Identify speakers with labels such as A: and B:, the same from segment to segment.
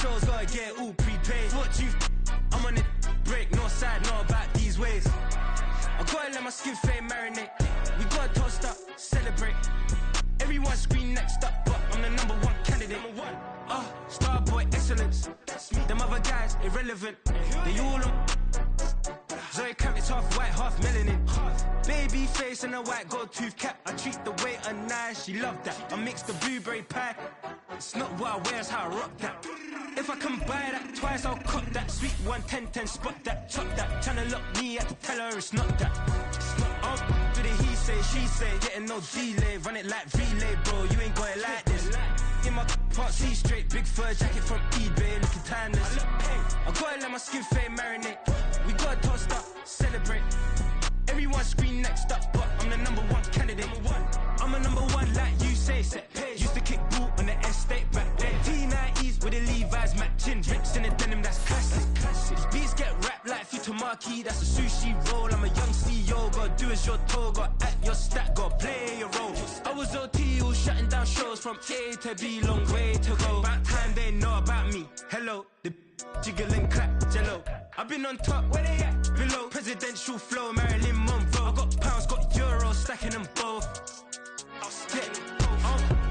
A: shows, gotta get it all prepaid. What you I'm on it break, no side, know about these ways. I gotta let my skin fade marinate. We gotta toast up, celebrate. Everyone scream next up, but I'm the #1 candidate. Starboy excellence. Them other guys irrelevant. They all on. Zoe Camp, it's half white, half melanin. Baby face and a white gold tooth cap. I treat the waiter nice, she love that. I mix the blueberry pie. It's not what I wear, it's how I rock that. If I can buy that twice, I'll cop that. Sweet 110, spot that, chop that. Tryna lock me, I have to tell her it's not that. Do the he say, she say, getting no delay. Run it like relay, bro, you ain't got it like this. In my part C straight, big fur jacket from eBay, looking timeless. I gotta let my skin fade marinate. We gotta toast up, celebrate. Everyone scream next up, but I'm the #1 candidate. I'm a #1 like you say, set page. Used to kick boot on the estate back then. T90s with the Levi's matching. Rips in the denim, that's classic. These beats get wrapped like Futamaki, that's a sushi roll. I'm a young CEO, gotta do as you're told. Gotta act your stat, gotta play your role. I was OT, all shutting down shows from A to B, long way to go. About time they know about me. Hello, the jiggle and clap, jello. I've been on top, where they at? Below, presidential flow, Marilyn Monroe. I got pounds, got euros, stacking them both.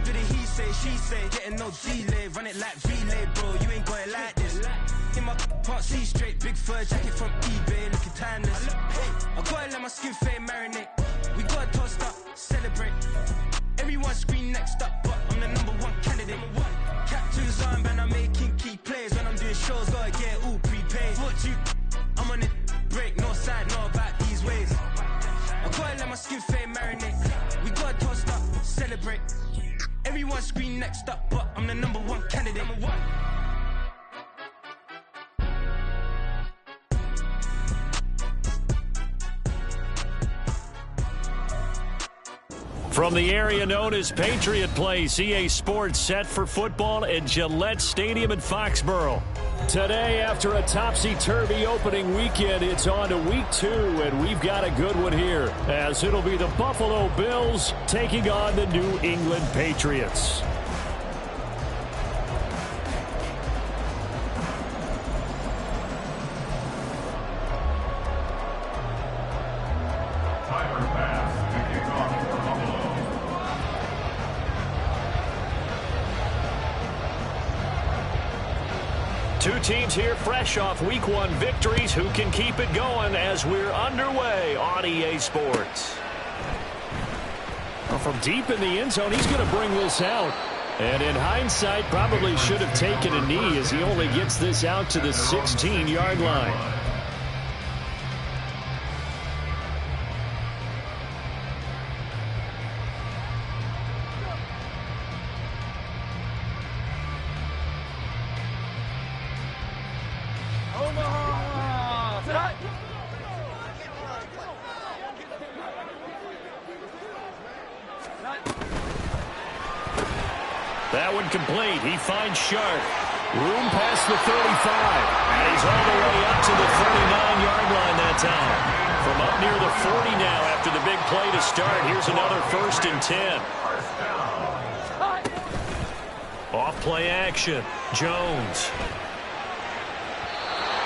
A: Do the he say, she say, getting no delay. Run it like relay, bro, you ain't got it like this. In my part C straight, big fur jacket from eBay, looking timeless. I gotta let my skin fade marinate. We gotta toast up, celebrate. Everyone scream next up, but I'm the #1 candidate. Captain's armband, I'm making key plays. When I'm doing shows, gotta get it all prepaid. What you I'm on it break, no side, know about these ways. I gotta let my skin fade marinate. We gotta toast up, celebrate. Everyone scream next up, but I'm the #1 candidate.
B: From the area known as Patriot Place, EA Sports set for football at Gillette Stadium in Foxborough. Today, after a topsy-turvy opening weekend, it's on to week 2, and we've got a good one here, as it'll be the Buffalo Bills taking on the New England Patriots. Two teams here fresh off Week 1 victories. Who can keep it going as we're underway on EA Sports? Well, from deep in the end zone, he's going to bring this out. And in hindsight, probably should have taken a knee as he only gets this out to the 16-yard line. That one complete. He finds Sharp. Room past the 35. And he's all the way up to the 39-yard line that time. From up near the 40 now after the big play to start. Here's another 1st and 10. Off play action. Jones.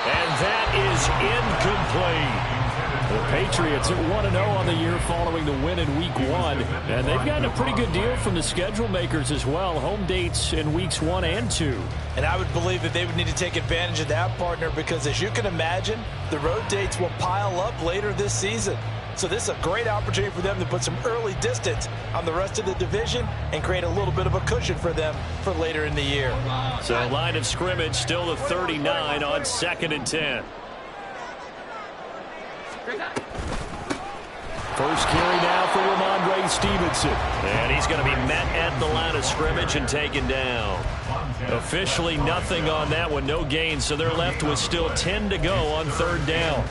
B: And that is incomplete. The Patriots are 1-0 on the year following the win in Week 1. And they've gotten a pretty good deal from the schedule makers as well. Home dates in Weeks 1 and 2.
C: And I would believe that they would need to take advantage of that, partner, because as you can imagine, the road dates will pile up later this season. So this is a great opportunity for them to put some early distance on the rest of the division and create a little bit of a cushion for them for later in the year.
B: So line of scrimmage still the 39 on 2nd and 10. First carry now for Ramondre Stevenson. And he's going to be met at the line of scrimmage and taken down. Officially nothing on that one, no gain, so they're left with still 10 to go on 3rd down.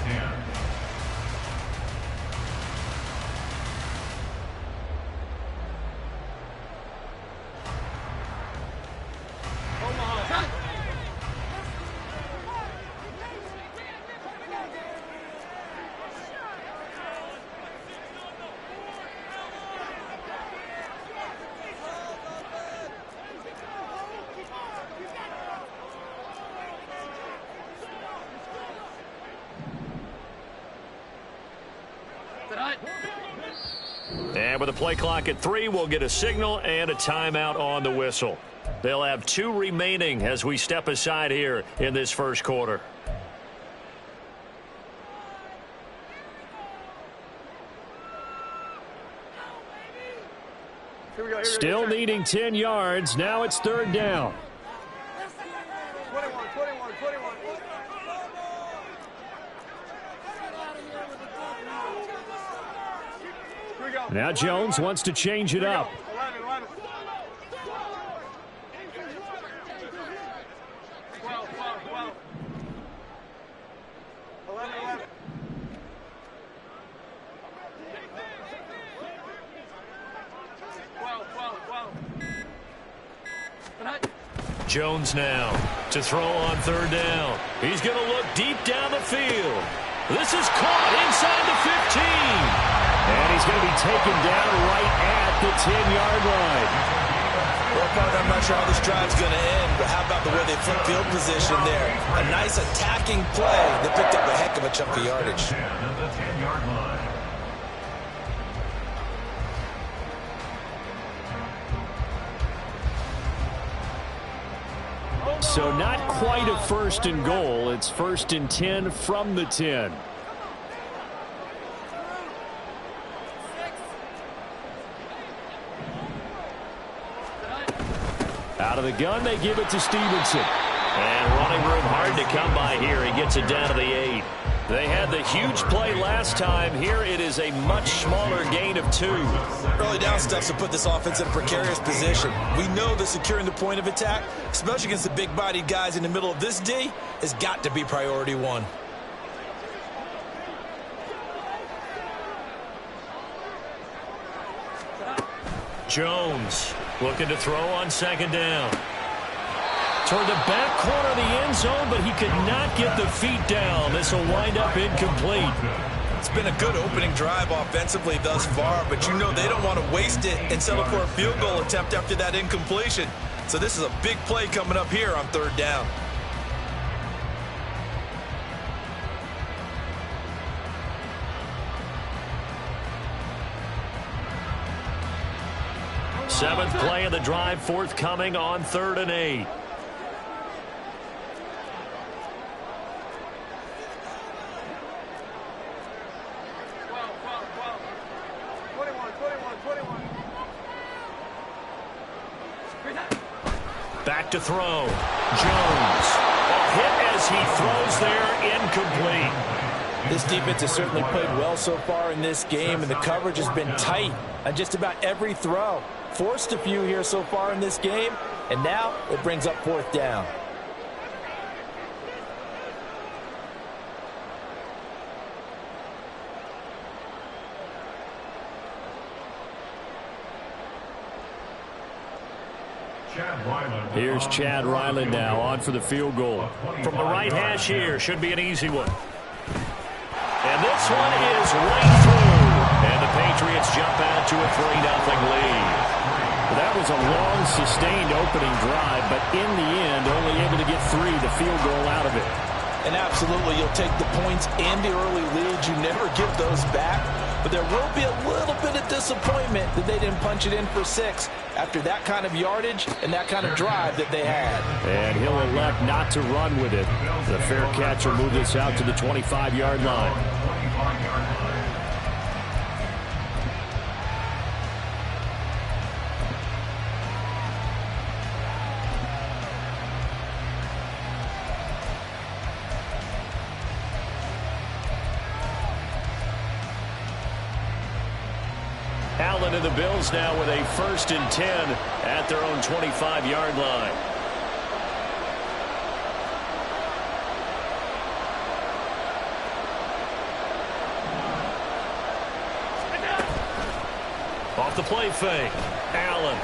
B: And with the play clock at 3, we'll get a signal and a timeout on the whistle. They'll have 2 remaining as we step aside here in this first quarter. Still needing 10 yards. Now it's 3rd down.
D: 21.
B: Now Jones wants to change it up.
D: 11.
B: Jones now to throw on 3rd down. He's going to look deep down the field. This is caught inside the 15. And he's going to be taken down right at the 10-yard line.
C: Well, partner, I'm not sure how this drive's going to end, but how about the way they flip field position there? A nice attacking play. They picked up a heck of a chunk of yardage.
B: So not quite a 1st and goal. It's 1st and 10 from the 10. Out of the gun, they give it to Stevenson. And running room hard to come by here. He gets it down to the 8. They had the huge play last time. Here it is a much smaller gain of 2.
C: Early down stuff to put this offense in a precarious position. We know that securing the point of attack, especially against the big-bodied guys in the middle of this D, has got to be priority 1.
B: Jones looking to throw on 2nd down. Toward the back corner of the end zone, but he could not get the feet down. This will wind up incomplete.
C: It's been a good opening drive offensively thus far, but you know they don't want to waste it and settle for a field goal attempt after that incompletion. So this is a big play coming up here on 3rd down.
B: Seventh play of the drive forthcoming on 3rd and 8. Back to throw. Jones. A hit as he throws there, incomplete.
C: This defense has certainly played well so far in this game, and the coverage has been tight on just about every throw. Forced a few here so far in this game, and now it brings up 4th down.
B: Here's Chad Ryland now on for the field goal. From the right hash here, should be an easy one. And this one is right through. And the Patriots jump out to a 3-0 lead. That was a long, sustained opening drive, but in the end, only able to get 3, the field goal out of it.
C: And absolutely, you'll take the points and the early leads. You never give those back. But there will be a little bit of disappointment that they didn't punch it in for 6 after that kind of yardage and that kind of drive that they had.
B: And he'll elect not to run with it. The fair catch will move this out to the 25-yard line. Allen and the Bills now with a 1st and 10 at their own 25-yard line. Off the play fake, Allen.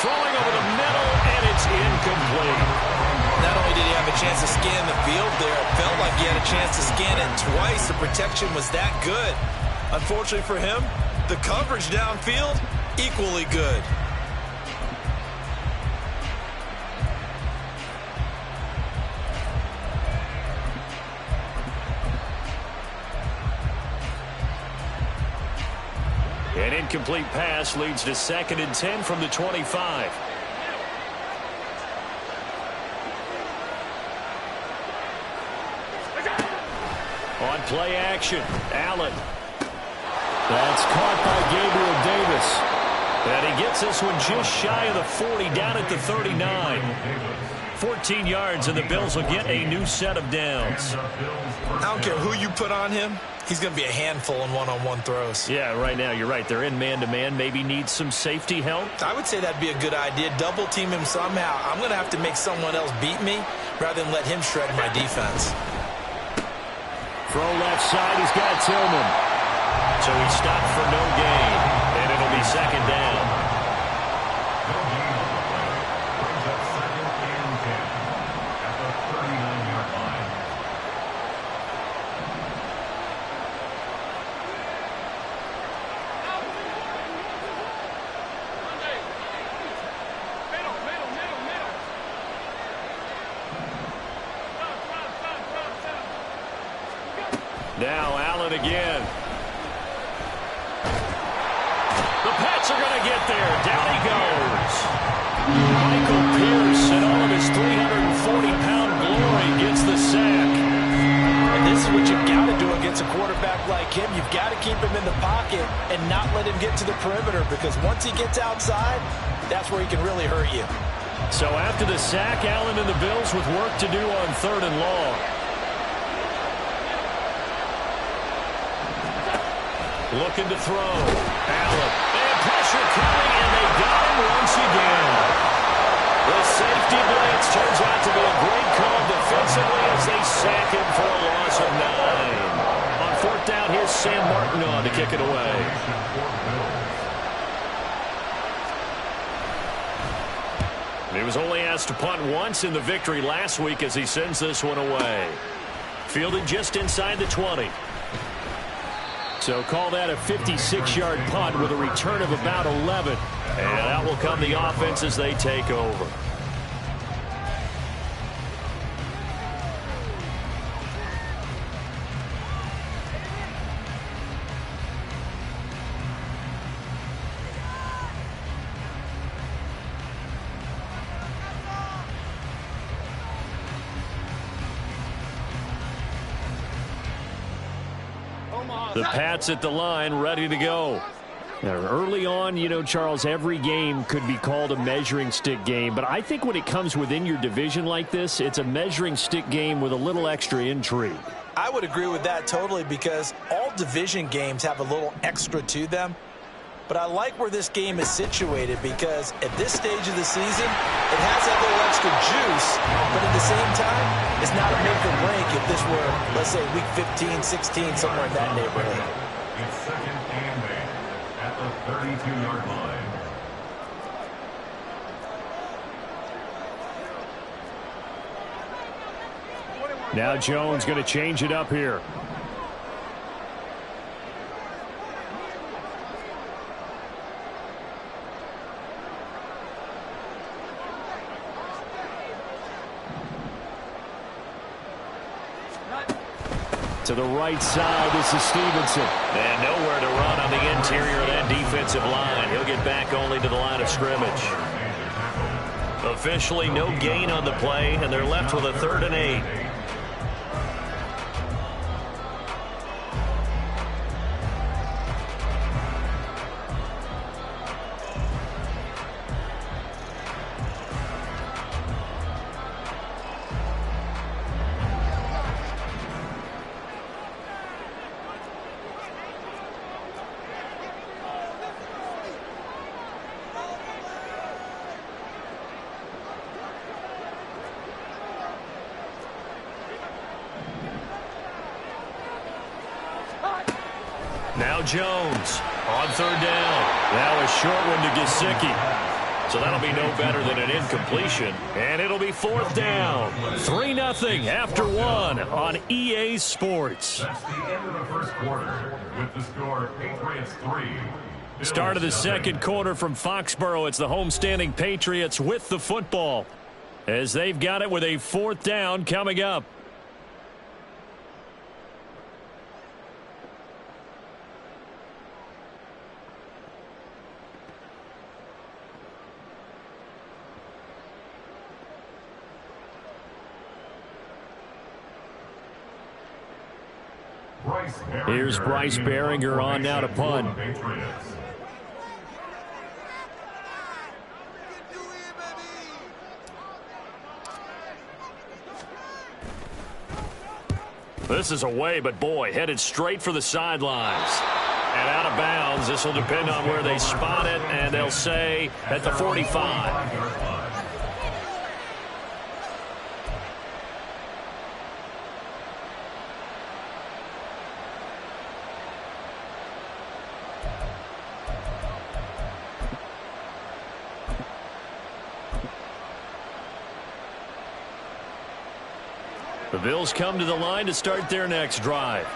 B: Throwing over the middle, and it's incomplete.
C: Not only did he have a chance to scan the field there, it felt like he had a chance to scan it twice. The protection was that good. Unfortunately for him, the coverage downfield, equally good.
B: An incomplete pass leads to 2nd and 10 from the 25. On play action, Allen. That's caught by Gabriel Davis. And he gets this one just shy of the 40, down at the 39. 14 yards, and the Bills will get a new set of downs.
C: I don't care who you put on him. He's going to be a handful in one-on-one throws.
B: Yeah, right now, you're right. They're in man-to-man. Maybe needs some safety help.
C: I would say that'd be a good idea. Double team him somehow. I'm going to have to make someone else beat me rather than let him shred my defense.
B: Throw left side, he's got Tillman. So he stopped for no gain, and it'll be 2nd down. Now Allen again. The Pats are going to get there. Down he goes. Michael Pierce and all of his 340-pound glory gets the sack.
C: And this is what you've got to do against a quarterback like him. You've got to keep him in the pocket and not let him get to the perimeter, because once he gets outside, that's where he can really hurt you.
B: So after the sack, Allen and the Bills with work to do on 3rd and long. Looking to throw. Allen. And pressure coming, and they got him once again. The safety blitz turns out to be a great call defensively as they sack him for a loss of 9. On 4th down, here's Sam Martin on to kick it away. He was only asked to punt once in the victory last week as he sends this one away. Fielded just inside the 20. So call that a 56-yard punt with a return of about 11. And out will come the offense as they take over. The Pats at the line, ready to go. Now, early on, you know, Charles, every game could be called a measuring stick game. But I think when it comes within your division like this, it's a measuring stick game with a little extra intrigue.
C: I would agree with that totally, because all division games have a little extra to them. But I like where this game is situated, because at this stage of the season, it has that little extra juice, but at the same time, it's not a make or break if this were, let's say, week 15, 16, somewhere in that neighborhood.
D: It's 2nd and 8 at the 32-yard line.
B: Now Jones going to change it up here. To the right side, this is Stevenson. And nowhere to run on the interior of that defensive line. He'll get back only to the line of scrimmage. Officially no gain on the play, and they're left with a 3rd and 8. Now Jones on 3rd down. Now a short one to Gesicki. So that'll be no better than an incompletion. And it'll be 4th down. 3-0 after 1 on EA Sports.
D: That's the end of the first quarter with the score Patriots 3.
B: Start of the second quarter from Foxborough. It's the homestanding Patriots with the football, as they've got it with a 4th down coming up. Here's Bryce Behringer on now to punt. This is away, but boy, headed straight for the sidelines. And out of bounds. This will depend on where they spot it, and they'll say at the 45. The Bills come to the line to start their next drive.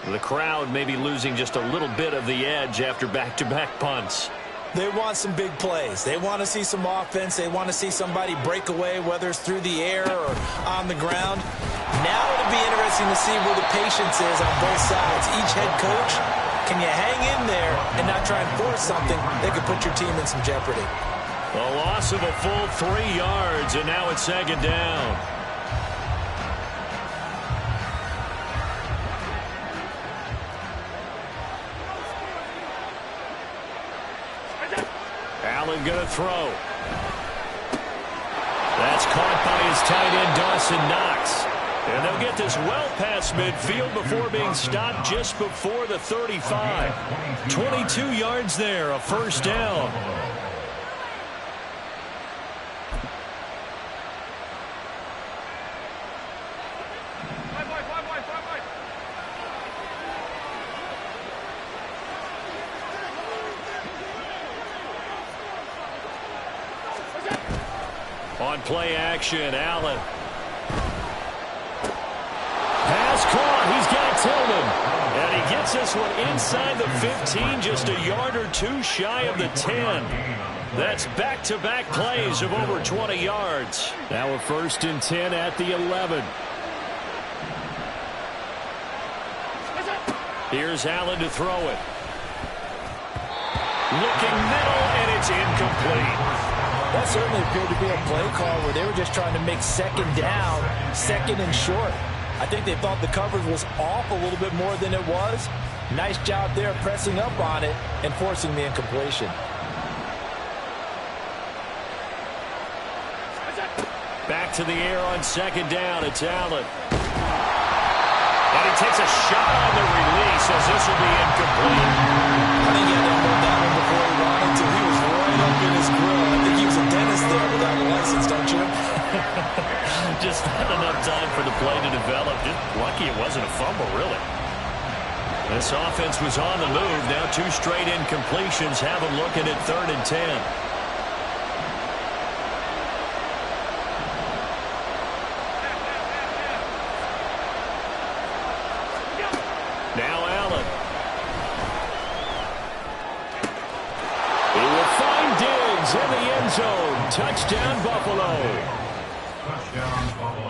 B: The crowd may be losing just a little bit of the edge after back-to-back punts.
C: They want some big plays. They want to see some offense. They want to see somebody break away, whether it's through the air or on the ground. Now it'll be interesting to see where the patience is on both sides. Each head coach, can you hang in there and not try and force something that could put your team in some jeopardy?
B: A loss of a full 3 yards, and now it's second down. Allen going to throw. That's caught by his tight end, Dawson Knox. And they'll get this well past midfield before being stopped just before the 35. 22 yards there, a first down. On play action, Allen. Pass caught. He's got Tillman. And he gets this one inside the 15, just a yard or two shy of the 10. That's back-to-back plays of over 20 yards. Now a 1st and 10 at the 11. Here's Allen to throw it. Looking middle, and it's incomplete.
C: That certainly appeared to be a play call where they were just trying to make second down, second and short. I think they thought the coverage was off a little bit more than it was. Nice job there pressing up on it and forcing the incompletion.
B: Back to the air on second down. It's Allen. And he takes a shot on the release as this will be incomplete.
C: I think he had to hold that one before he wanted to. He was right up in his grill. I think he was a dentist there without a license, don't you?
B: Just not enough time for the play to develop. Just lucky it wasn't a fumble, really. This offense was on the move. Now 2 straight incompletions have them looking at 3rd and 10. Now Allen. He will find Diggs in the end zone. Touchdown, Buffalo.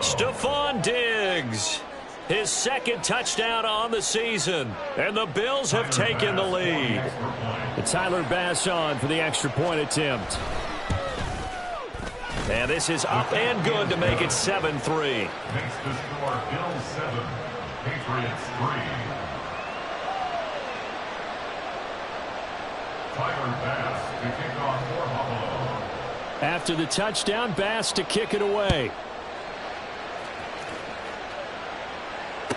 B: Stephon Diggs, his 2nd touchdown on the season, and the Bills have taken the lead. Tyler Bass on for the extra point attempt. And this is up and good to make it 7-3.
D: Makes the score Bills 7, Patriots 3. Tyler Bass to kick off for Buffalo.
B: After the touchdown, Bass to kick it away.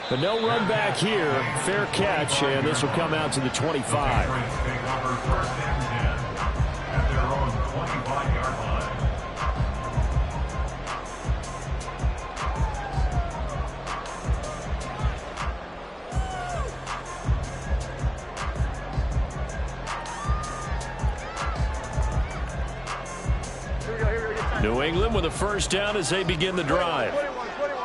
B: But no run back here. Fair catch, and this will come out to the 25.
D: Patriots take over 1st and 10 at their own 25-yard line.
B: New England with a first down as they begin the drive.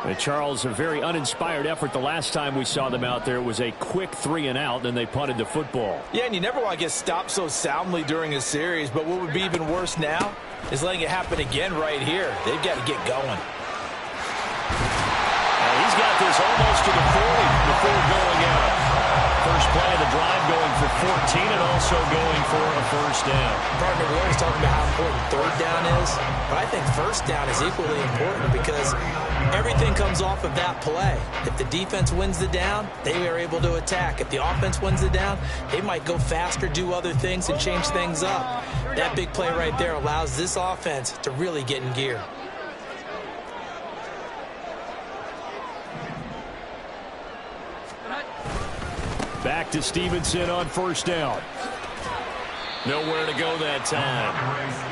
B: And Charles, a very uninspired effort the last time we saw them out there. It was a quick 3 and out, and they punted the football.
C: Yeah, and you never want to get stopped so soundly during a series, but what would be even worse now is letting it happen again right here. They've got to get going.
B: And he's got this almost to the 40 before going out. First play of the drive going for 14 and also going for a first down.
C: Partner, we always talk about how important third down is, but I think first down is equally important because everything comes off of that play. If the defense wins the down, they are able to attack. If the offense wins the down, they might go faster, do other things, and change things up. That big play right there allows this offense to really get in gear.
B: Back to Stevenson on first down. Nowhere to go that time.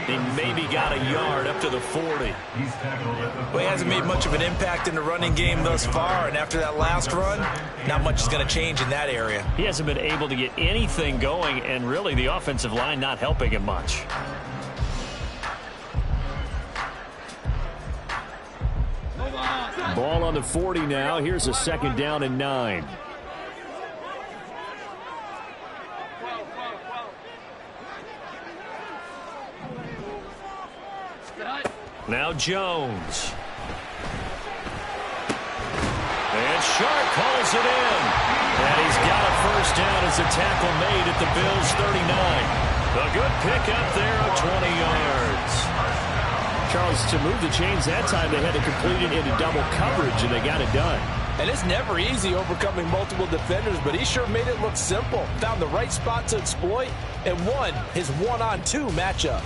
B: He maybe got a yard up to the 40.
C: Well, he hasn't made much of an impact in the running game thus far, and after that last run, not much is going to change in that area.
B: He hasn't been able to get anything going, and really the offensive line not helping him much. Ball on the 40 now. Here's a second down and 9. Now Jones. And Sharp calls it in. And he's got a first down as a tackle made at the Bills' 39. A good pickup there of 20 yards. Charles, to move the chains that time, they had to complete it into double coverage, and they got it done.
C: And it's never easy overcoming multiple defenders, but he sure made it look simple. Found the right spot to exploit and won his one-on-two matchup.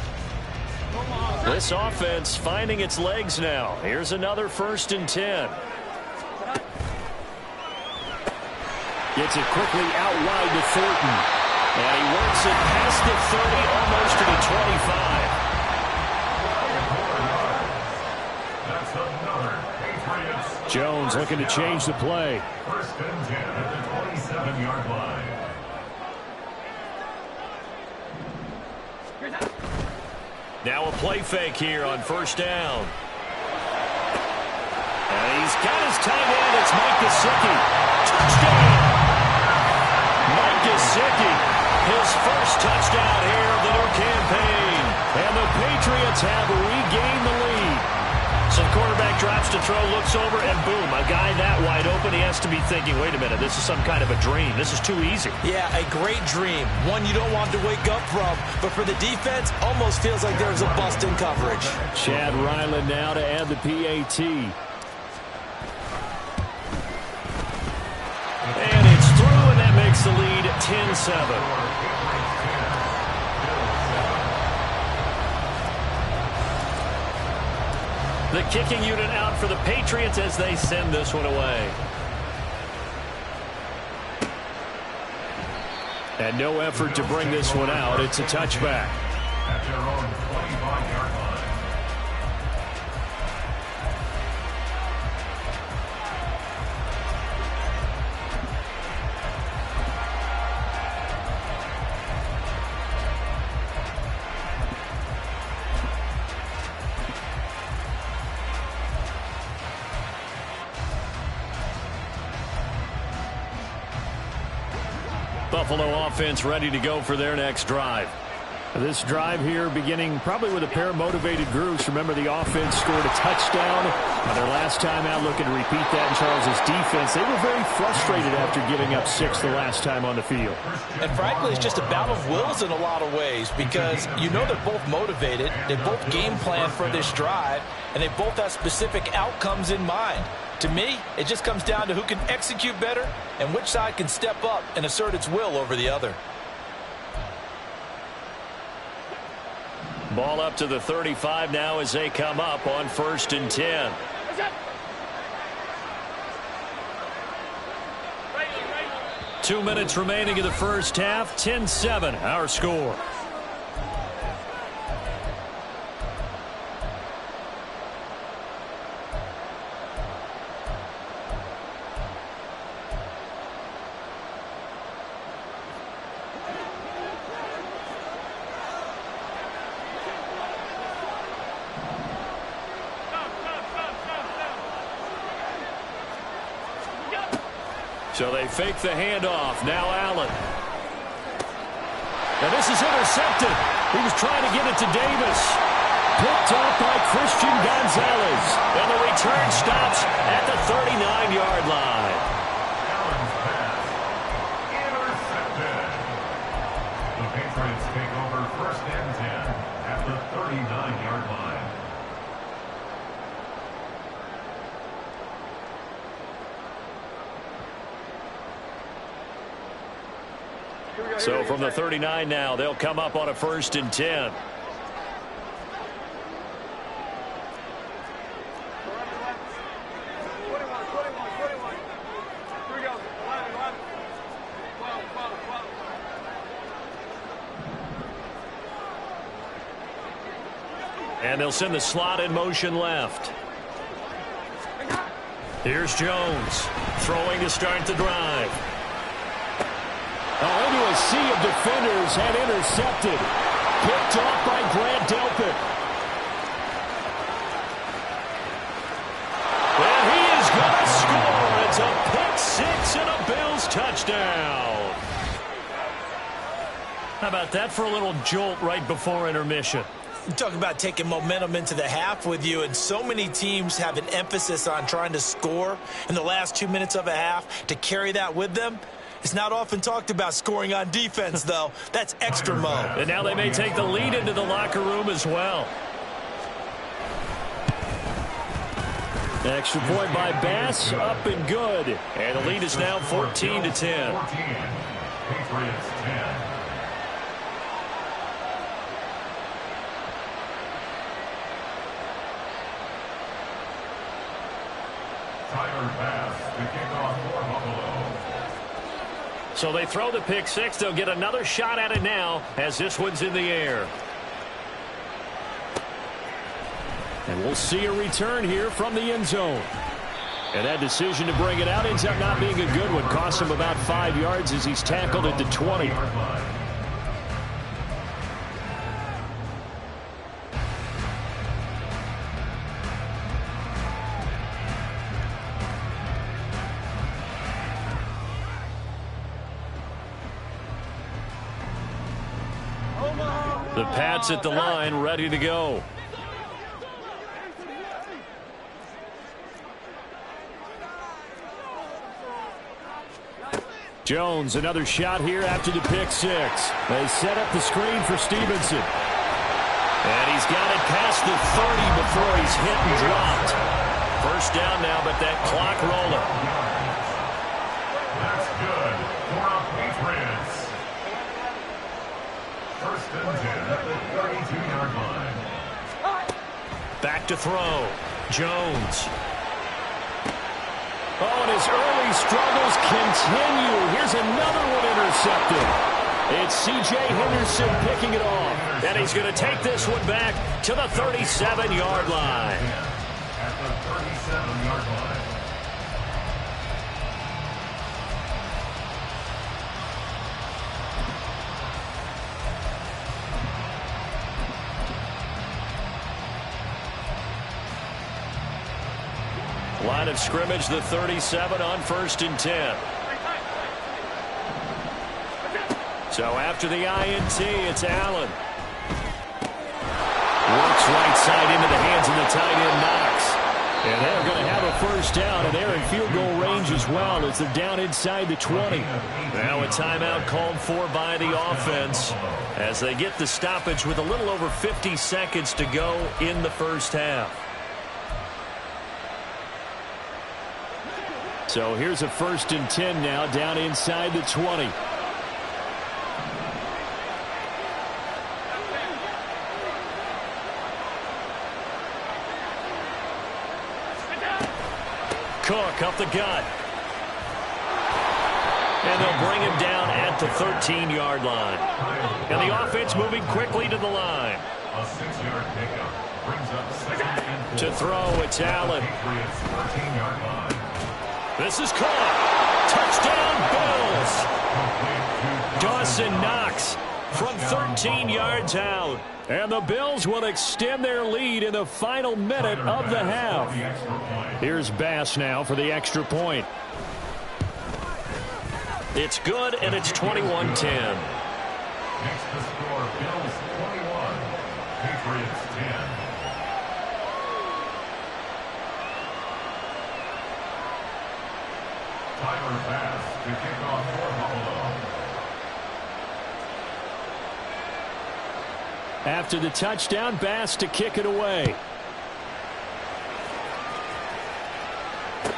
B: This offense finding its legs now. Here's another 1st and 10. Gets it quickly out wide to Thornton. And he works it past the 30, almost to the 25. Jones looking to change the play.
D: 1st and 10 at the 27-yard line.
B: Now a play fake here on first down. And he's got his tight end. It's Mike Gesicki. Touchdown! Mike Gesicki, his first touchdown here of the new campaign. And the Patriots have regained the lead. So the quarterback drops to throw, looks over, and boom, a guy that wide open, he has to be thinking, wait a minute, this is some kind of a dream. This is too easy.
C: Yeah, a great dream. One you don't want to wake up from. But for the defense, almost feels like there's a bust in coverage.
B: Chad Ryland now to add the PAT. And it's through, and that makes the lead 10-7. The kicking unit out for the Patriots as they send this one away. And no effort to bring this one out. It's a touchback.
D: At their own 25-yard line.
B: Buffalo offense ready to go for their next drive. This drive here beginning probably with a pair of motivated groups. Remember, the offense scored a touchdown on their last time out. Looking to repeat that in Charles's defense. They were very frustrated after giving up 6 the last time on the field.
C: And frankly, it's just a battle of wills in a lot of ways because you know they're both motivated. They both game plan for this drive, and they both have specific outcomes in mind. To me, it just comes down to who can execute better and which side can step up and assert its will over the other.
B: Ball up to the 35 now as they come up on 1st and 10. Two minutes remaining in the first half. 10-7, our score. So they fake the handoff. Now Allen. And this is intercepted. He was trying to get it to Davis. Picked up by Christian Gonzalez. And the return stops at the 39-yard line.
D: Allen's pass intercepted. Patriots take over 1st and 10 at the 39-yard line.
B: So from the 39 now, they'll come up on a 1st and 10. And they'll send the slot in motion left. Here's Jones throwing to start the drive.
E: Into a sea of defenders and intercepted. Picked off by Grant Delpit.
B: And he is going to score. It's a pick six and a Bills touchdown. How about that for a little jolt right before intermission?
C: You talk about taking momentum into the half with you, and so many teams have an emphasis on trying to score in the last 2 minutes of a half to carry that with them. It's not often talked about scoring on defense, though. That's extra mode.
B: And now they may take the lead into the locker room as well.
E: Extra point by Bass, up and good.
B: And the lead is now 14-10.
D: 14. Patriots 10. Tyler Bass to kick off for Buffalo.
B: So they throw the pick six. They'll get another shot at it now as this one's in the air.
E: And we'll see a return here from the end zone. And that decision to bring it out ends up not being a good one. Costs him about 5 yards as he's tackled at the 20.
B: The Pats at the line, ready to go.
E: Jones, another shot here after the pick six. They set up the screen for Stevenson.
B: And he's got it past the 30 before he's hit and dropped. First down now, but that clock rolling.
D: That's good for our Patriots. 1st and 10 at the 32-yard line.
B: Back to throw. Jones.
E: Oh, and his early struggles continue. Here's another one intercepted. It's C.J. Henderson picking it off.
B: And he's going to take this one back to the 37-yard line.
D: At the 37-yard line.
B: Line of scrimmage, the 37 on 1st and 10. So after the INT, it's Allen. Works right side into the hands of the tight end, Knox.
E: And they're going to have a first down, and they're in field goal range as well as they're down inside the 20.
B: Now a timeout called for by the offense as they get the stoppage with a little over 50 seconds to go in the first half.
E: So here's a 1st and 10 now down inside the 20.
B: Cook up the gut. And they'll bring him down at the 13-yard line. And the offense moving quickly to the line.
D: A 6-yard pickup brings up 2nd and 4.
B: To throw, it's Allen.
D: Patriots 14-yard line.
B: This is caught. Touchdown, Bills. Dawson Knox from 13 yards out.
E: And the Bills will extend their lead in the final minute of the half. Here's Bass now for the extra point.
B: It's good, and it's 21-10.
D: Next to score, Bills 21, Patriots 10. Tyler Bass to kick off for Buffalo.
E: After the touchdown, Bass to kick it away.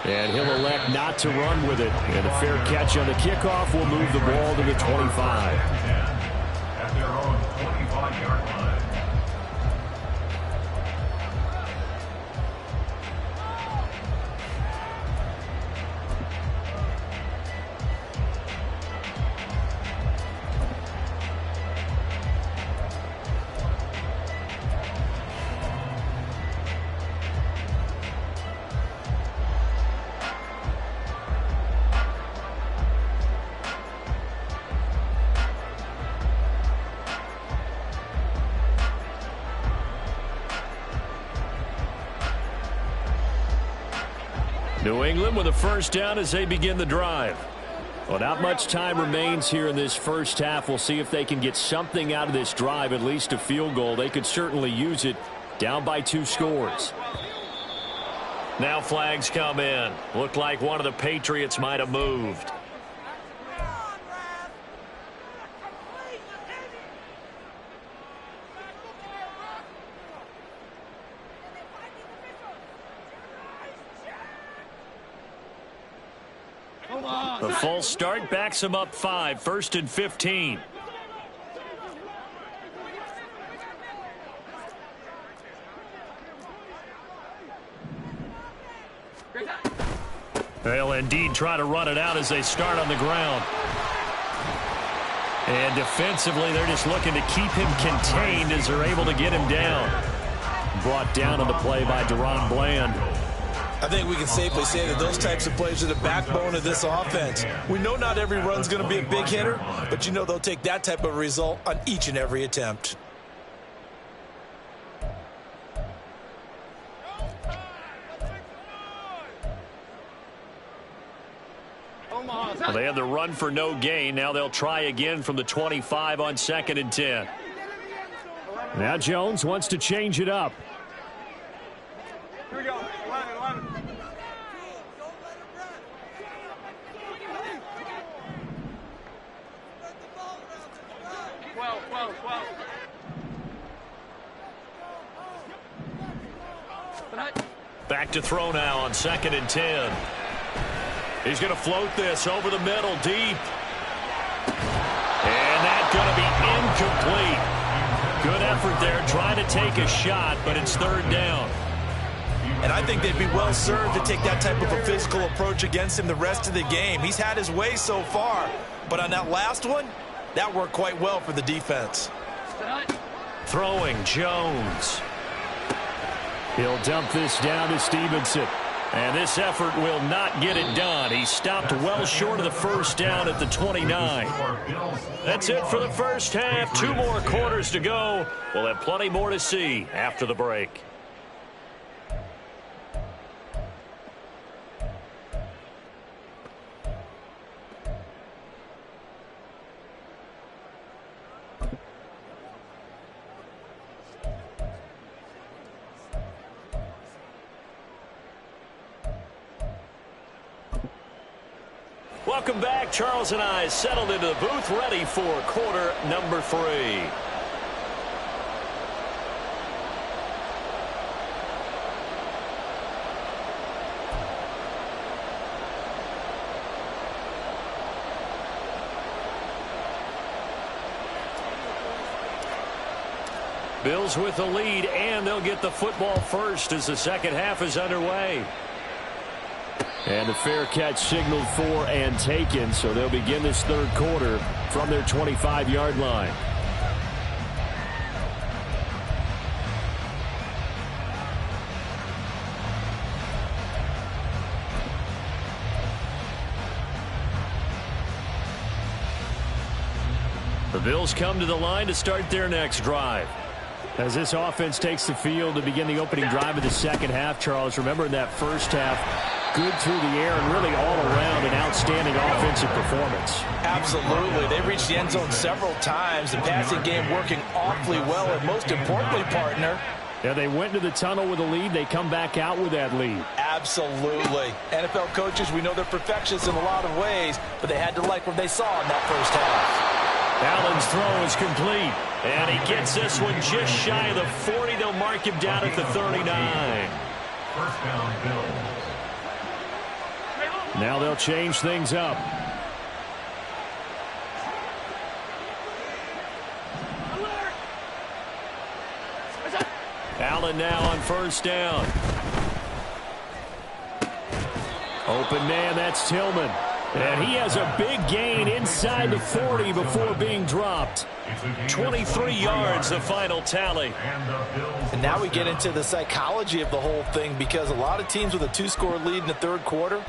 E: And he'll elect not to run with it. And a fair catch on the kickoff will move the ball to the 25.
D: At their own 25-yard line.
E: New England with a first down as they begin the drive. Well, not much time remains here in this first half. We'll see if they can get something out of this drive, at least a field goal. They could certainly use it, down by 2 scores. Now flags come in. Looked like one of the Patriots might have moved. The false start backs him up 5, 1st and 15. They'll indeed try to run it out as they start on the ground. And defensively, they're just looking to keep him contained as they're able to get him down. Brought down on the play by Deron Bland.
C: I think we can safely say that those types of plays are the backbone of this offense. We know not every run's going to be a big hitter, but you know they'll take that type of result on each and every attempt.
E: Well, they had the run for no gain. Now they'll try again from the 25 on 2nd and 10. Now Jones wants to change it up.
F: Here we go. 11. 12.
E: Back to throw now on 2nd and 10. He's going to float this over the middle, deep. And that's going to be incomplete. Good effort there, trying to take a shot, but it's 3rd down.
C: And I think they'd be well served to take that type of a physical approach against him the rest of the game. He's had his way so far, but on that last one, that worked quite well for the defense.
E: Throwing Jones. He'll dump this down to Stevenson. And this effort will not get it done. He stopped well short of the first down at the 29. That's it for the first half. 2 more quarters to go. We'll have plenty more to see after the break. Welcome back. Charles and I settled into the booth, ready for quarter number 3. Bills with the lead, and they'll get the football first as the second half is underway. And a fair catch signaled for and taken, so they'll begin this 3rd quarter from their 25-yard line. The Bills come to the line to start their next drive. As this offense takes the field to begin the opening drive of the second half, Charles, remember in that first half, good through the air and really all around an outstanding offensive performance.
C: Absolutely. They reached the end zone several times. The passing game working awfully well, and most importantly, partner,
E: yeah, they went to the tunnel with a lead. They come back out with that lead.
C: Absolutely. NFL coaches, we know they're perfectionists in a lot of ways, but they had to like what they saw in that first half.
E: Allen's throw is complete. And he gets this one just shy of the 40. They'll mark him down at the 39.
D: First down, Bills.
E: Now they'll change things up. Allen now on first down. Open man, that's Tillman. And he has a big gain inside the 40 before being dropped. 23 yards, the final tally.
C: And now we get into the psychology of the whole thing, because a lot of teams with a 2-score lead in the third quarter,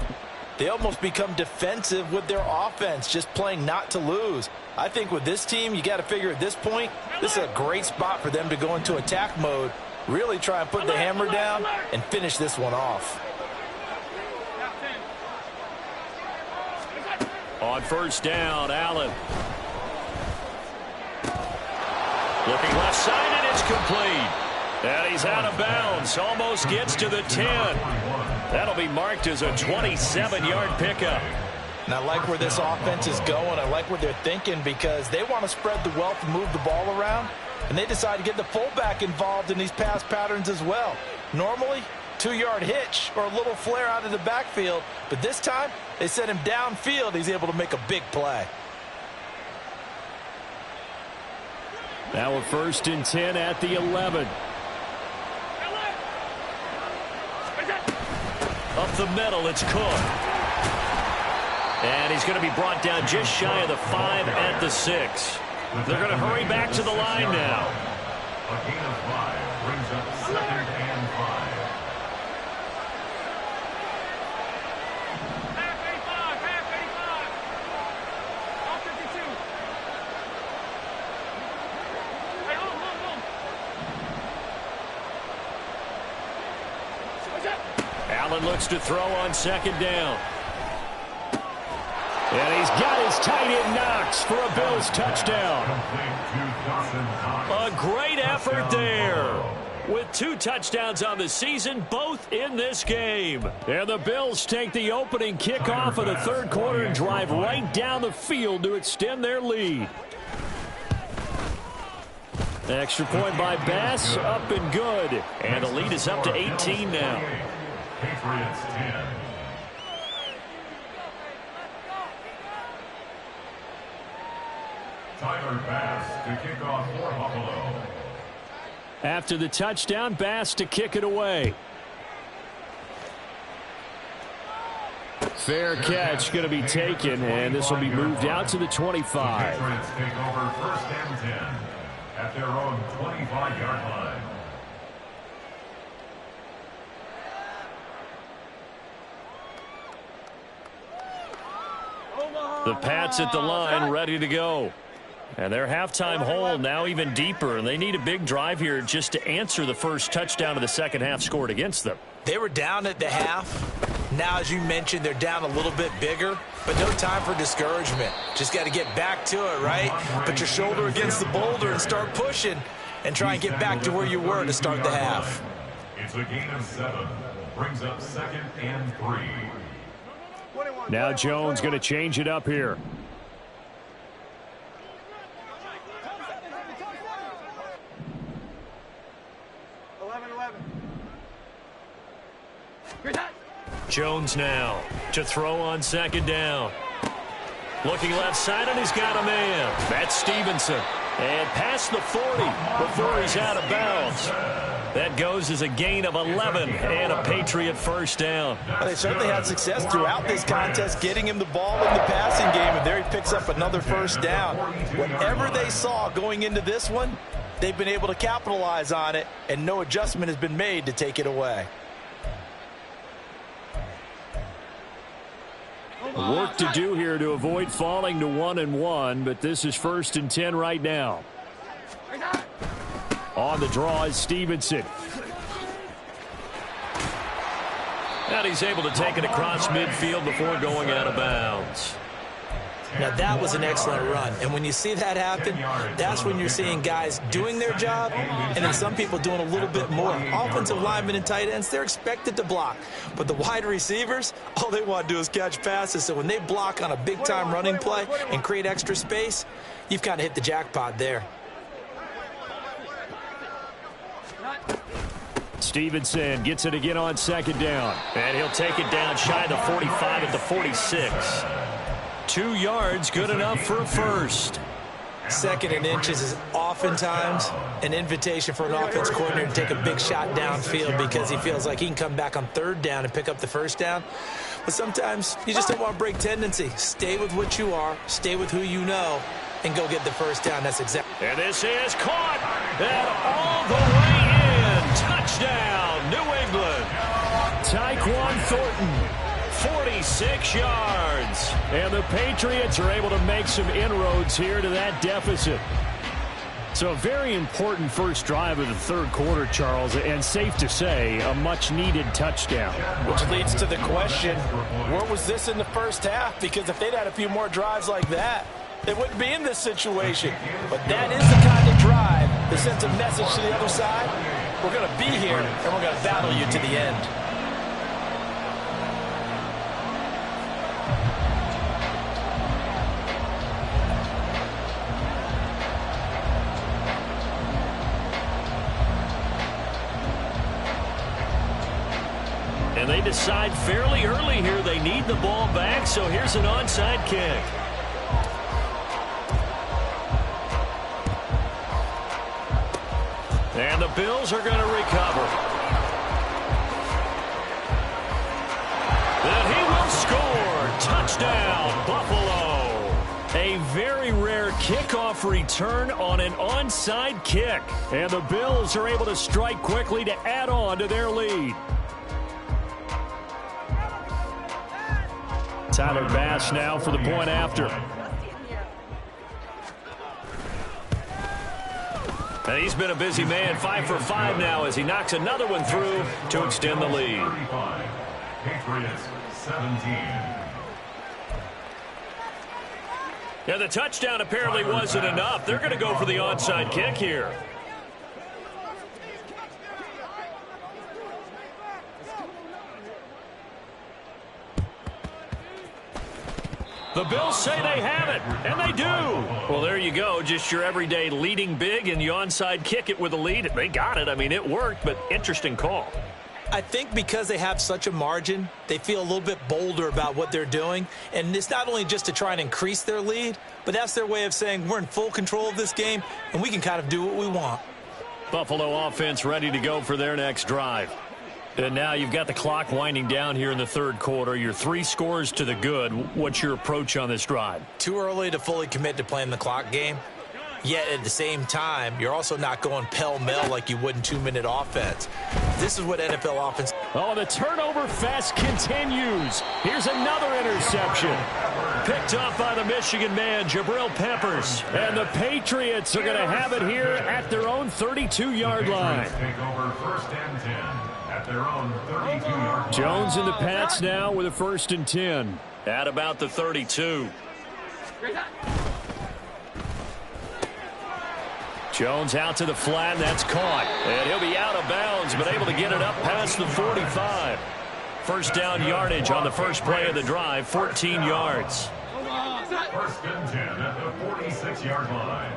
C: they almost become defensive with their offense, just playing not to lose. I think with this team, you got to figure at this point, this is a great spot for them to go into attack mode, really try and put the hammer down and finish this one off.
E: On first down, Allen. Looking left side, and it's complete. And he's out of bounds. Almost gets to the 10. That'll be marked as a 27-yard pickup.
C: And I like where this offense is going. I like what they're thinking, because they want to spread the wealth and move the ball around. And they decide to get the fullback involved in these pass patterns as well. Normally, 2-yard hitch or a little flare out of the backfield. But this time, they sent him downfield. He's able to make a big play.
E: Now a 1st and 10 at the 11. Up the middle, it's Cook. And he's going to be brought down just shy of the 5 at the 6. They're going to hurry back to the line now.
D: A gain of 5 brings up 2nd and 5.
E: Allen looks to throw on 2nd down. And he's got his tight end Knox for a Bills touchdown. A great effort there. With 2 touchdowns on the season, both in this game. And the Bills take the opening kickoff of the third quarter and drive right down the field to extend their lead. Extra point by Bass, up and good. And the lead is up to 18 now.
D: Patriots 10. Tyler Bass to kick off for Buffalo.
E: After the touchdown, Bass to kick it away. Fair catch going to be taken, and this will be moved out to the 25.
D: The Patriots take over 1st and 10 at their own 25-yard line.
E: The Pats at the line, ready to go. And their halftime hole now even deeper, and they need a big drive here just to answer the first touchdown of the second half scored against them.
C: They were down at the half. Now, as you mentioned, they're down a little bit bigger, but no time for discouragement. Just got to get back to it, right? Put your shoulder against the boulder and start pushing and try and get back to where you were to start the half.
D: It's a gain of 7. Brings up 2nd and 3.
E: Now Jones going to change it up here. Jones now to throw on 2nd down. Looking left side, and he's got a man. That's Stevenson. And past the 40 before he's out of bounds. That goes as a gain of 11 and a Patriot first down.
C: Well, they certainly had success throughout this contest getting him the ball in the passing game, and there he picks up another first down. Whatever they saw going into this one, they've been able to capitalize on it, and no adjustment has been made to take it away.
E: Work to do here to avoid falling to 1-1, but this is 1st and 10 right now. On the draw is Stevenson. And he's able to take it across midfield before going out of bounds.
C: Now, that was an excellent run. And when you see that happen, that's when you're seeing guys doing their job and then some people doing a little bit more. Offensive linemen and tight ends, they're expected to block. But the wide receivers, all they want to do is catch passes. So when they block on a big-time running play and create extra space, you've kind of hit the jackpot there.
E: Stevenson gets it again on second down. And he'll take it down shy of the 45 at the 46. 2 yards, good enough for a first.
C: Second and inches is oftentimes an invitation for an offense coordinator to take a big shot downfield because he feels like he can come back on third down and pick up the first down. But sometimes you just don't want to break tendency. Stay with what you are, stay with who you know, and go get the first down. That's exactly.
E: And this is caught and all the way in. Touchdown, New England. Tyquan Thornton, 46 yards. And the Patriots are able to make some inroads here to that deficit. So a very important first drive of the third quarter, Charles, and safe to say, a much-needed touchdown.
C: Which leads to the question, where was this in the first half? Because if they'd had a few more drives like that, they wouldn't be in this situation. But that is the kind of drive that sends a message to the other side. We're going to be here, and we're going to battle you to the end.
E: And they decide fairly early here they need the ball back, so here's an onside kick. And the Bills are going to recover. And he will score. Touchdown, Buffalo. A very rare kickoff return on an onside kick. And the Bills are able to strike quickly to add on to their lead. Tyler Bass now for the point after. And he's been a busy man, 5 for 5 now as he knocks another one through to extend the lead.
D: 35. Patriots 17.
E: Yeah, the touchdown apparently wasn't enough. They're going to go for the onside kick here. The Bills say they have it, and they do. Well, there you go. Just your everyday leading big, and you onside kick it with a lead. They got it. I mean, it worked, but interesting call.
C: I think because they have such a margin, they feel a little bit bolder about what they're doing. And it's not only just to try and increase their lead, but that's their way of saying we're in full control of this game, and we can kind of do what we want.
E: Buffalo offense ready to go for their next drive. And now you've got the clock winding down here in the third quarter. You're 3 scores to the good. What's your approach on this drive?
C: Too early to fully commit to playing the clock game. Yet at the same time, you're also not going pell-mell like you would in 2-minute offense. This is what NFL offense...
E: Oh, the turnover fest continues. Here's another interception. Picked up by the Michigan man, Jabril Peppers. And the Patriots are going to have it here at their own 32-yard line.
D: Take over first and 10 at their own 32-yard line.
E: Jones and the Pats now with a 1st and 10 at about the 32. Jones out to the flat, and that's caught. And he'll be out of bounds, but able to get it up past the 45. First down yardage on the first play of the drive, 14 yards.
D: First and 10 at the 46-yard line.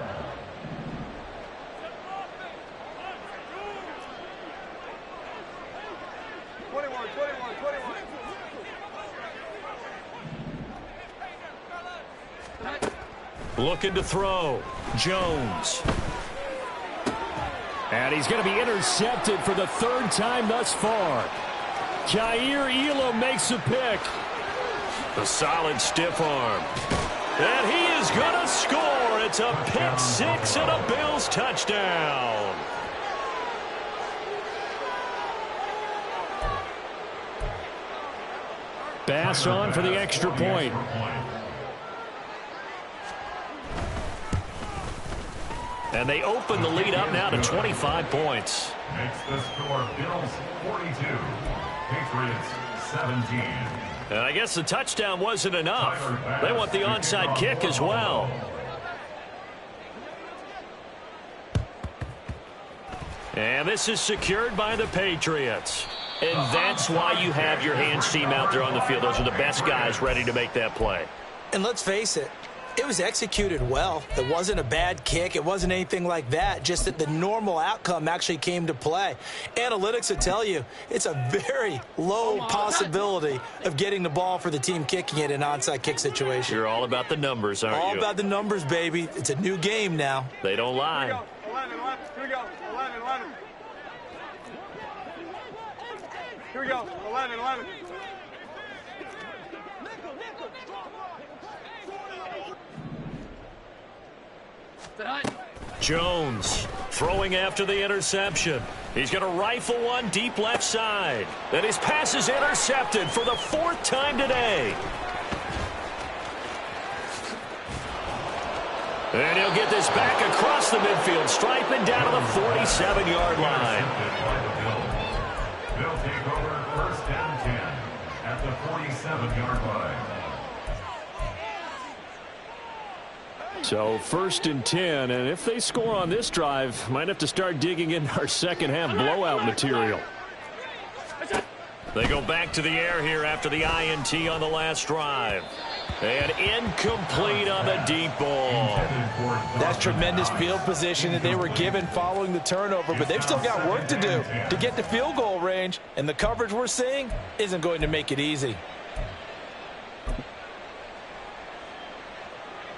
E: Looking to throw. Jones. And he's going to be intercepted for the 3rd time thus far. Jair Elam makes a pick. A solid stiff arm. And he is going to score. It's a pick 6 and a Bills touchdown. Bass on for the extra point. And they open the lead up now to 25 points.
D: Makes the score Bills 42, Patriots 17.
E: And I guess the touchdown wasn't enough. They want the onside kick as well. And this is secured by the Patriots. And that's why you have your hands team out there on the field. Those are the best guys ready to make that play.
C: And let's face it, it was executed well. It wasn't a bad kick. It wasn't anything like that. Just that the normal outcome actually came to play. Analytics will tell you it's a very low possibility of getting the ball for the team kicking it in an onside kick situation.
E: You're all about the numbers, aren't you?
C: All about the numbers, baby. It's a new game now.
E: They don't lie.
F: Here we go. 11. Here we go. 11.
E: Jones throwing after the interception. He's going to rifle one deep left side. And his pass is intercepted for the 4th time today. And he'll get this back across the midfield stripe and down to the 47-yard line.
D: They'll take over first down 10 at the 47-yard line.
E: So 1st and 10, and if they score on this drive, might have to start digging in our second half blowout material. They go back to the air here after the INT on the last drive. And incomplete on the deep ball.
C: That's tremendous field position that they were given following the turnover, but they've still got work to do to get to field goal range, and the coverage we're seeing isn't going to make it easy.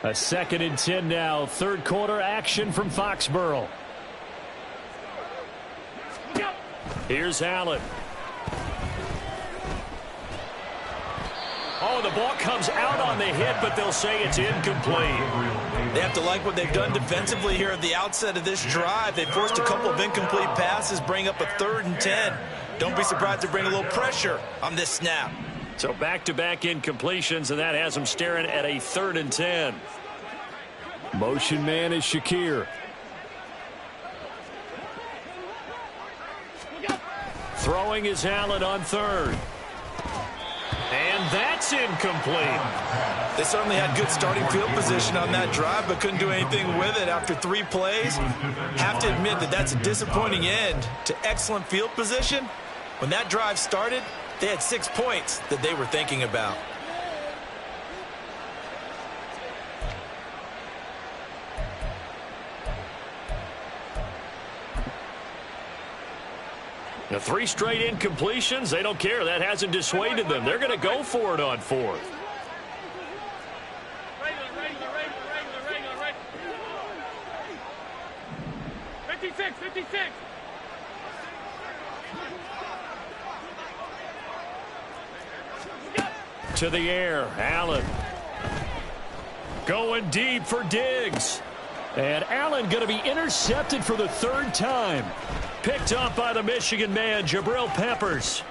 E: A 2nd and 10 now. 3rd quarter action from Foxborough. Here's Allen. Oh, the ball comes out on the hit, but they'll say it's incomplete.
C: They have to like what they've done defensively here at the outset of this drive. They forced a couple of incomplete passes, bring up a 3rd and 10. Don't be surprised to bring a little pressure on this snap.
E: So back-to-back incompletions, and that has them staring at a 3rd and 10. Motion man is Shakir. Throwing is Allen on 3rd. And that's incomplete.
C: They certainly had good starting field position on that drive, but couldn't do anything with it after 3 plays. Have to admit that that's a disappointing end to excellent field position. When that drive started, they had 6 points that they were thinking about.
E: The 3 straight incompletions, they don't care. That hasn't dissuaded them. They're going to go for it on 4th.
F: Regular. 56.
E: To the air, Allen. Going deep for Diggs. And Allen going to be intercepted for the 3rd time. Picked up by the Michigan man, Jabril Peppers.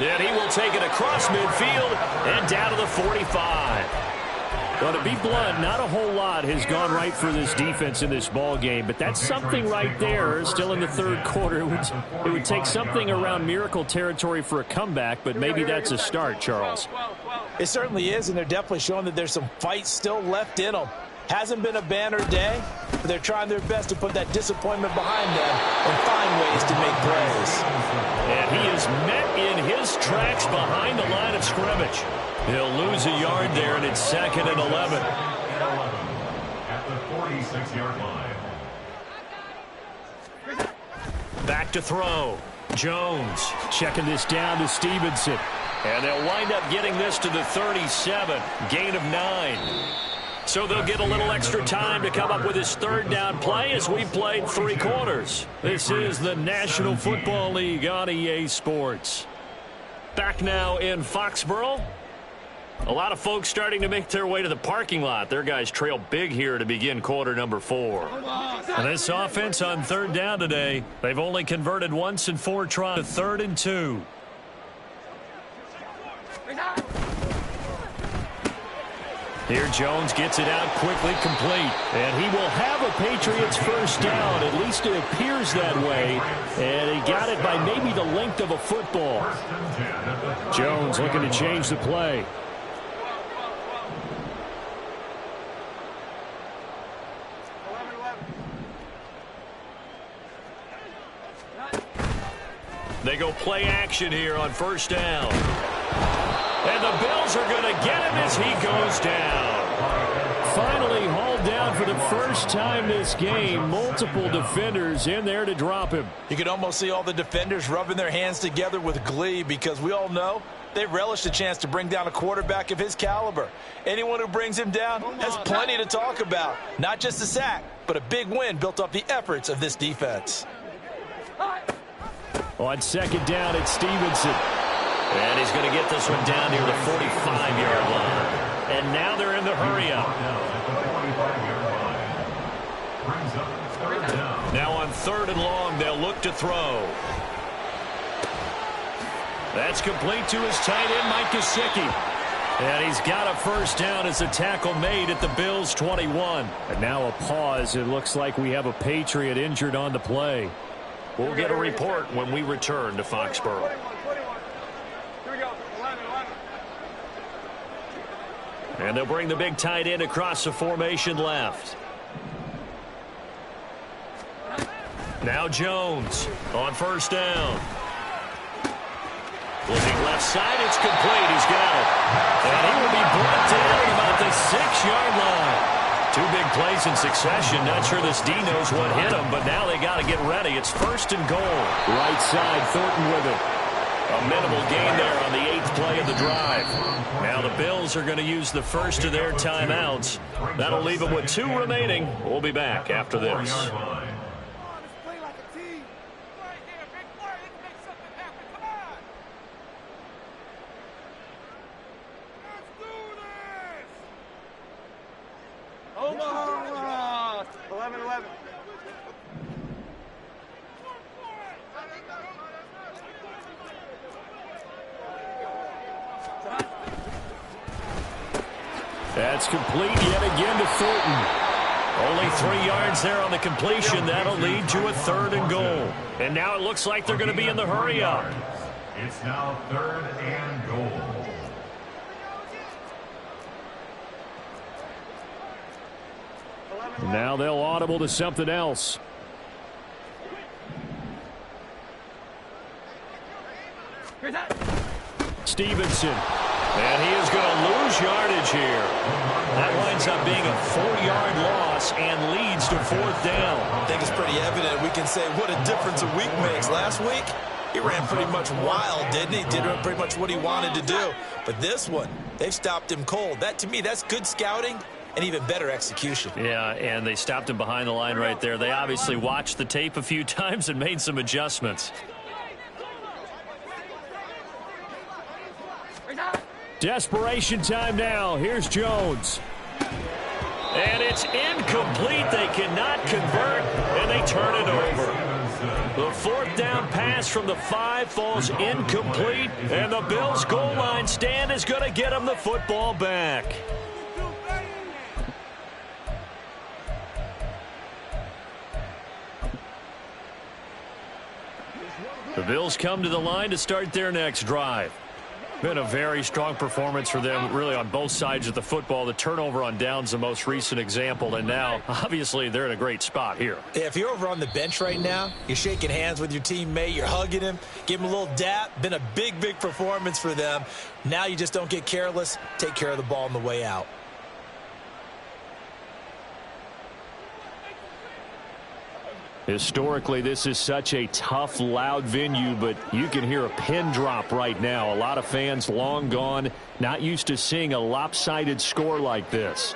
E: And he will take it across midfield and down to the 45. Well, to be blunt, not a whole lot has gone right for this defense in this ball game, but that's something right there. Still in the 3rd quarter, it would take something around miracle territory for a comeback, but maybe that's a start, Charles.
C: It certainly is, and they're definitely showing that there's some fight still left in them. Hasn't been a banner day, but they're trying their best to put that disappointment behind them and find ways to make plays.
E: And he is met in his tracks behind the line of scrimmage. He'll lose a yard there, and it's 2nd and 11.
D: At the 46-yard line.
E: Back to throw. Jones checking this down to Stevenson. And they'll wind up getting this to the 37. Gain of 9. So they'll get a little extra time to come up with his 3rd down play as we played 3 quarters. This is the National Football League on EA Sports. Back now in Foxborough. A lot of folks starting to make their way to the parking lot. Their guys trail big here to begin quarter number 4. And this offense on 3rd down today, they've only converted once in 4 tries. 3rd and 2. Here Jones gets it out quickly, complete. And he will have a Patriots first down. At least it appears that way. And he got it by maybe the length of a football. Jones looking to change the play. They go play action here on first down. And the Bills are going to get him as he goes down. Finally hauled down for the first time this game. Multiple defenders in there to drop him.
C: You can almost see all the defenders rubbing their hands together with glee because we all know they relish the chance to bring down a quarterback of his caliber. Anyone who brings him down has plenty to talk about. Not just a sack, but a big win built off the efforts of this defense.
E: On second down, it's Stevenson.
B: And he's going to get this one down near the 45-yard line.
E: And now they're in the hurry-up.
B: Now on third and long, they'll look to throw.
E: That's complete to his tight end, Mike Gesicki. And he's got a first down as a tackle made at the Bills' 21. And now a pause. It looks like we have a Patriot injured on the play.
B: We'll get a report when we return to Foxborough.
E: And they'll bring the big tight end across the formation left. Now Jones on first down. Looking left side, it's complete. He's got it. And he will be brought down at about the 6-yard line. Two big plays in succession. Not sure this D knows what hit him, but now they got to get ready. It's first and goal. Right side, Thornton with it. A minimal gain there on the 8th play of the drive. Now the Bills are going to use the first of their timeouts. That'll leave them with 2 remaining. We'll be back after this.
F: Omaha! 11-11.
E: That's complete yet again to Thornton. Only 3 yards there on the completion. That'll lead to a 3rd and goal. And now it looks like they're going to be in the hurry-up.
D: It's now 3rd and goal.
E: Now they'll audible to something else. Stevenson. And he is going to lose yardage here. That winds up being a 4-yard loss and leads to 4th down.
C: I think it's pretty evident. We can say what a difference a week makes. Last week, he ran pretty much wild, didn't he? Did pretty much what he wanted to do. But this one, they've stopped him cold. That, to me, that's good scouting and even better execution.
E: Yeah, and they stopped him behind the line right there. They obviously watched the tape a few times and made some adjustments. Desperation time now. Here's Jones. And it's incomplete. They cannot convert, and they turn it over. The 4th down pass from the 5 falls incomplete, and the Bills' goal line stand is going to get them the football back. The Bills come to the line to start their next drive. Been a very strong performance for them, really, on both sides of the football. The turnover on downs, the most recent example, and now, obviously, they're in a great spot here.
C: Yeah, if you're over on the bench right now, you're shaking hands with your teammate, you're hugging him, give him a little dap. Been a big, big performance for them. Now you just don't get careless. Take care of the ball on the way out.
E: Historically, this is such a tough, loud venue, but you can hear a pin drop right now. A lot of fans long gone, not used to seeing a lopsided score like this.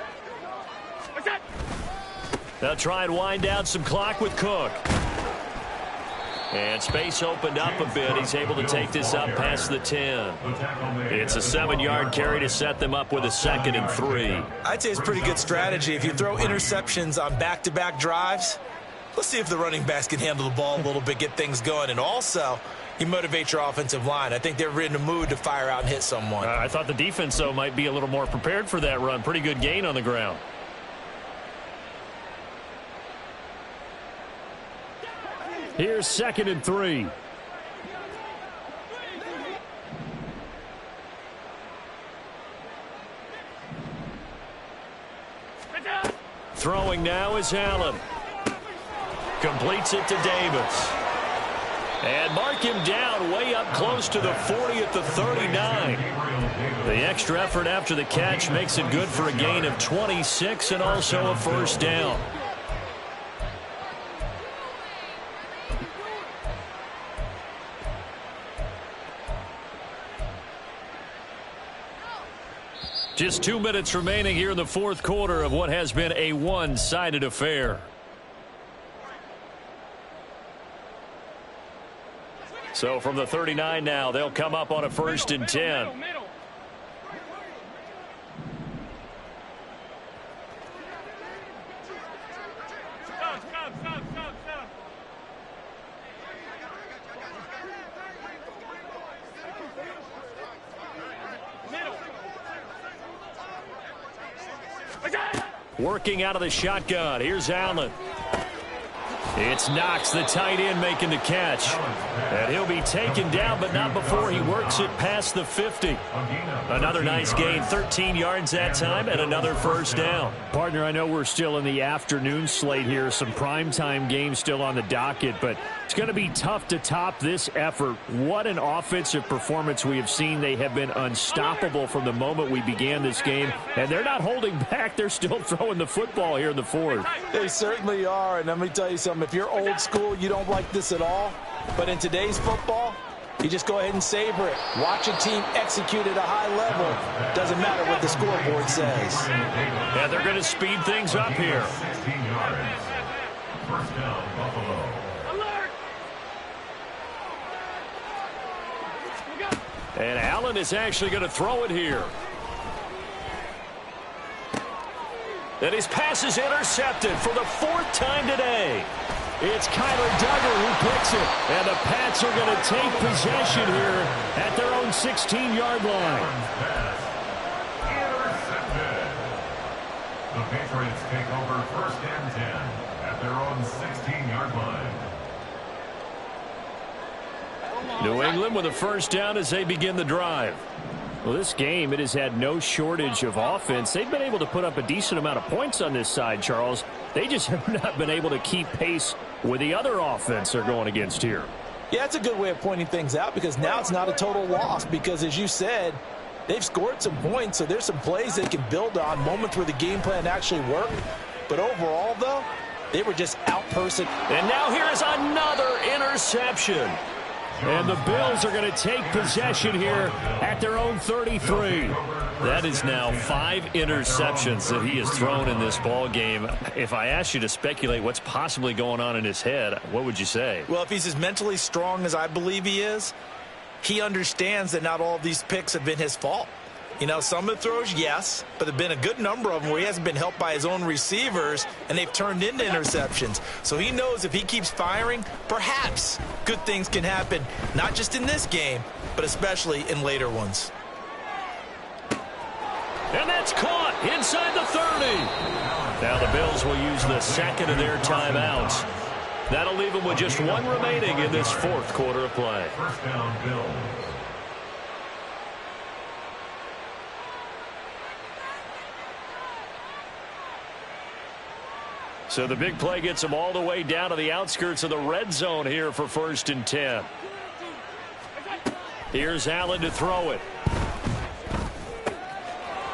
E: They'll try and wind down some clock with Cook. And space opened up a bit. He's able to take this up past the 10. It's a 7-yard carry to set them up with a 2nd and 3.
C: I'd say it's pretty good strategy. If you throw interceptions on back-to-back drives, let's see if the running backs can handle the ball a little bit, get things going. And also, He motivates your offensive line. I think they're in the mood to fire out and hit someone.
E: I thought the defense, though, might be a little more prepared for that run. Pretty good gain on the ground. Here's 2nd and 3. Throwing now is Allen. Completes it to Davis. And mark him down way up close to the 40 at the 39. The extra effort after the catch makes it good for a gain of 26 and also a first down. Just 2 minutes remaining here in the fourth quarter of what has been a one-sided affair. So from the 39 now, they'll come up on a 1st and 10. Working out of the shotgun. Here's Allen. It's Knox, the tight end, making the catch. And he'll be taken down, but not before he works it past the 50. Another nice gain, 13 yards that time, and another first down. Partner, I know we're still in the afternoon slate here. Some primetime games still on the docket, but it's going to be tough to top this effort. What an offensive performance we have seen. They have been unstoppable from the moment we began this game, and they're not holding back. They're still throwing the football here in the fourth.
C: They certainly are, and let me tell you something. If you're old school, you don't like this at all. But in today's football, you just go ahead and savor it. Watch a team execute at a high level. Doesn't matter what the scoreboard says.
E: Yeah, they're going to speed things up here.
D: 16 yards. First down, Buffalo.
E: And Allen is actually going to throw it here. And his pass is intercepted for the 4th time today. It's Kyler Duggar who picks it. And the Pats are going to take possession here at their own 16-yard line.
D: Intercepted. The Patriots take over 1st and 10 at their own 16-yard line.
E: New England with a first down as they begin the drive. Well, this game, it has had no shortage of offense. They've been able to put up a decent amount of points on this side, Charles. They just have not been able to keep pace with the other offense they're going against here.
C: Yeah, that's a good way of pointing things out because now it's not a total loss because, as you said, they've scored some points, so there's some plays they can build on, moments where the game plan actually worked. But overall, though, they were just out-personed.
E: And now here is another interception. And the Bills are going to take possession here at their own 33. That is now 5 interceptions that he has thrown in this ball game. If I asked you to speculate what's possibly going on in his head, what would you say?
C: Well, if he's as mentally strong as I believe he is, he understands that not all of these picks have been his fault. You know, some of the throws, yes, but there have been a good number of them where he hasn't been helped by his own receivers, and they've turned into interceptions. So he knows if he keeps firing, perhaps good things can happen, not just in this game, but especially in later ones.
E: And that's caught inside the 30. Now the Bills will use the second of their timeouts. That'll leave them with just 1 remaining in this fourth quarter of play.
D: First down, Bills.
E: So the big play gets them all the way down to the outskirts of the red zone here for 1st and 10. Here's Allen to throw it.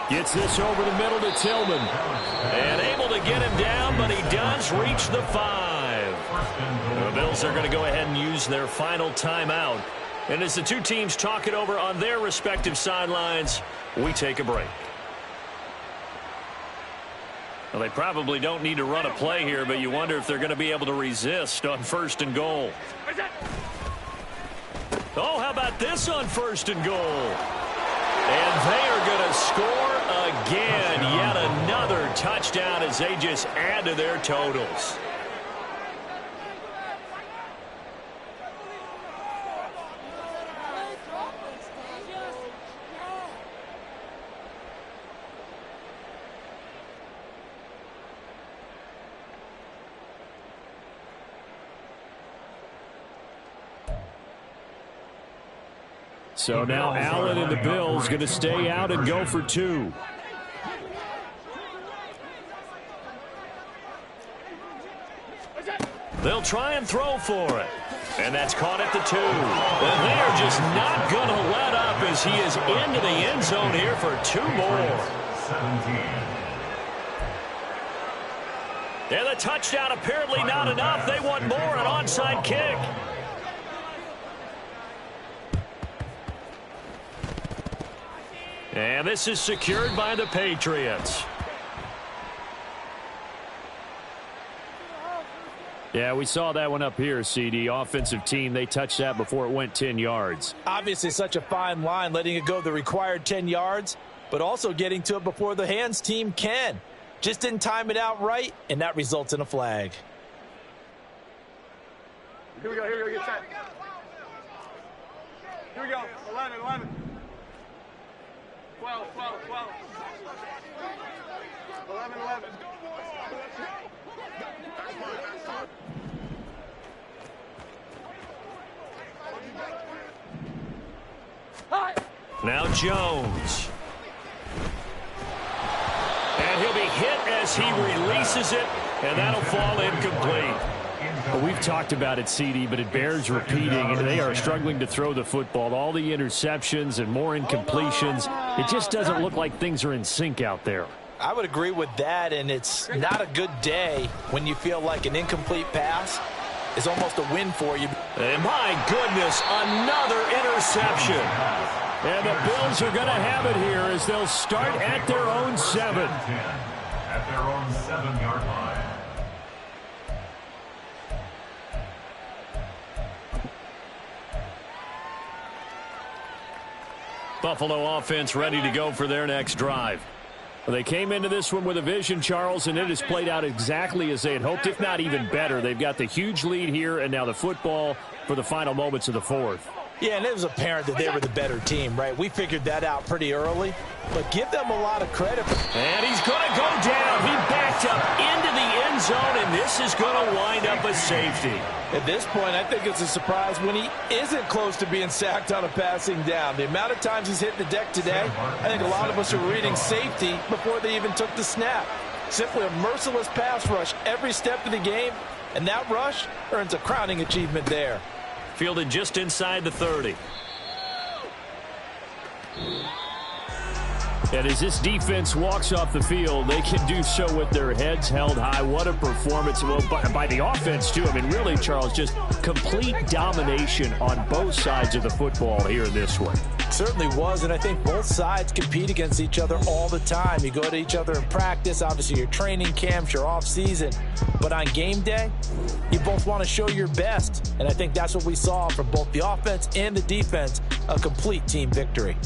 E: Gets this over the middle to Tillman. And able to get him down, but he does reach the 5. The Bills are going to go ahead and use their final timeout. And as the two teams talk it over on their respective sidelines, we take a break. Well, they probably don't need to run a play here, but you wonder if they're going to be able to resist on 1st and goal. Oh, how about this on 1st and goal? And they are going to score again. Yet another touchdown as they just add to their totals. So now Allen and the Bills going to stay out and go for 2. They'll try and throw for it. And that's caught at the 2. And they are just not going to let up as he is into the end zone here for 2 more.
D: 17.
E: And the touchdown apparently not enough. They want more, an onside kick. And this is secured by the Patriots. Yeah, we saw that one up here, CD. Offensive team, they touched that before it went 10 yards.
C: Obviously such a fine line, letting it go the required 10 yards, but also getting to it before the hands team can. Just didn't time it out right, and that results in a flag.
F: Here we go, get set. Here we go, 11. 12. 11.
E: Now Jones. And he'll be hit as he releases it, and that'll fall incomplete. Well, we've talked about it, CD, but it bears repeating. They are struggling to throw the football. All the interceptions and more incompletions. It just doesn't look like things are in sync out there.
C: I would agree with that, and it's not a good day when you feel like an incomplete pass is almost a win for you.
E: And my goodness, another interception. And the Bills are going to have it here as they'll start at their own 7.
D: At their own 7-yard line.
E: Buffalo offense ready to go for their next drive. Well, they came into this one with a vision, Charles, and it has played out exactly as they had hoped, if not even better. They've got the huge lead here, and now the football for the final moments of the 4th.
C: Yeah, and it was apparent that they were the better team, right? We figured that out pretty early, but give them a lot of credit.
E: And he's going to go down. He backed up into the end zone, and this is going to wind up a safety.
C: At this point, I think it's a surprise when he isn't close to being sacked on a passing down. The amount of times he's hit the deck today, I think a lot of us are reading safety before they even took the snap. Simply a merciless pass rush every step of the game, and that rush earns a crowning achievement there.
E: Fielded just inside the 30. And as this defense walks off the field, they can do so with their heads held high. What a performance. Well, by the offense, too. I mean, really, Charles, just complete domination on both sides of the football here in this one.
C: Certainly was, and I think both sides compete against each other all the time. You go to each other in practice, obviously your training camps, your off-season. But on game day, you both want to show your best. And I think that's what we saw from both the offense and the defense, a complete team victory.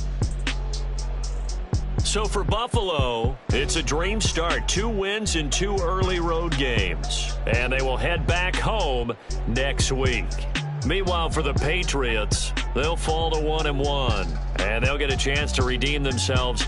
E: So for Buffalo, it's a dream start. 2 wins in 2 early road games. And they will head back home next week. Meanwhile, for the Patriots, they'll fall to 1-1. And they'll get a chance to redeem themselves